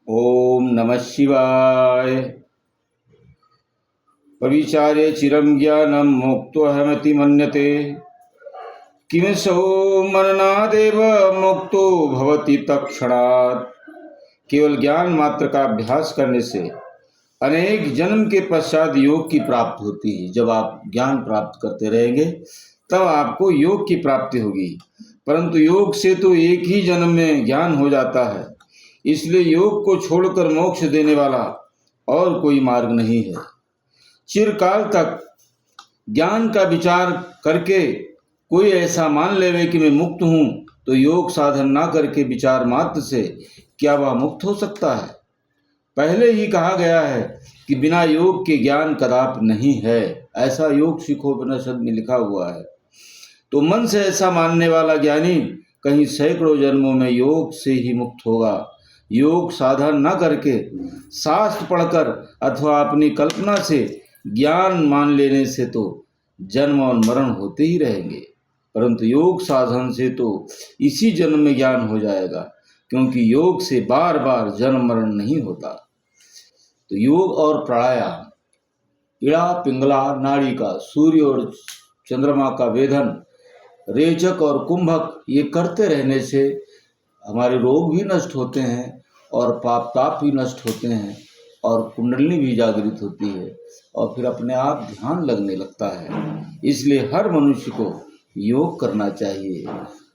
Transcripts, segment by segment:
ओम नमः शिवाय। पविचार्य चिरं ज्ञानं मोक्तोऽहमिति मन्यते। किमसौ मननादेव मुक्तो भवति तत्क्षणात्। केवल ज्ञान मात्र का अभ्यास करने से अनेक जन्म के पश्चात योग की प्राप्ति होती है। जब आप ज्ञान प्राप्त करते रहेंगे तब आपको योग की प्राप्ति होगी, परंतु योग से तो एक ही जन्म में ज्ञान हो जाता है। इसलिए योग को छोड़कर मोक्ष देने वाला और कोई मार्ग नहीं है। चिरकाल तक ज्ञान का विचार करके कोई ऐसा मान लेवे कि मैं मुक्त हूँ, तो योग साधन ना करके विचार मात्र से क्या वह मुक्त हो सकता है? पहले ही कहा गया है कि बिना योग के ज्ञान कदापि नहीं है। ऐसा योग शिखोपनिषद में लिखा हुआ है। तो मन से ऐसा मानने वाला ज्ञानी कहीं सैकड़ों जन्मों में योग से ही मुक्त होगा। योग साधन न करके शास्त्र पढ़कर अथवा अपनी कल्पना से ज्ञान मान लेने से तो जन्म और मरण होते ही रहेंगे, परंतु योग साधन से तो इसी जन्म में ज्ञान हो जाएगा, क्योंकि योग से बार बार जन्म मरण नहीं होता। तो योग और प्राणायाम, इड़ा पिंगला नाड़ी का, सूर्य और चंद्रमा का वेधन, रेचक और कुंभक, ये करते रहने से हमारे रोग भी नष्ट होते हैं और पाप ताप भी नष्ट होते हैं और कुंडलिनी भी जागृत होती है और फिर अपने आप ध्यान लगने लगता है। इसलिए हर मनुष्य को योग करना चाहिए,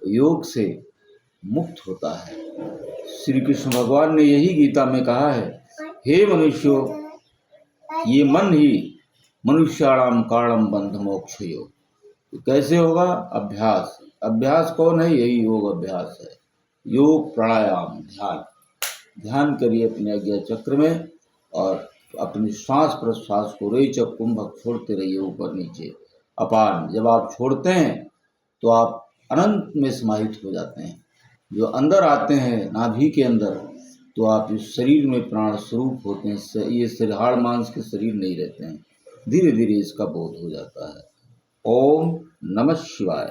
योग से मुक्त होता है। श्री कृष्ण भगवान ने यही गीता में कहा है, हे मनुष्यों, ये मन ही मनुष्याणाम कारणम बंध मोक्षयो। तो कैसे होगा? अभ्यास। अभ्यास कौन है? यही योग अभ्यास है। योग, प्राणायाम, ध्यान। ध्यान करिए अपने आज्ञा चक्र में और अपनी श्वास प्रश्वास को रेचक कुंभक छोड़ते रहिए, ऊपर नीचे अपान। जब आप छोड़ते हैं तो आप अनंत में समाहित हो जाते हैं। जो अंदर आते हैं नाभि के अंदर, तो आप इस शरीर में प्राण स्वरूप होते हैं। ये शरीर हाड़ मांस के शरीर नहीं रहते हैं। धीरे धीरे इसका बोध हो जाता है। ओम नमः शिवाय।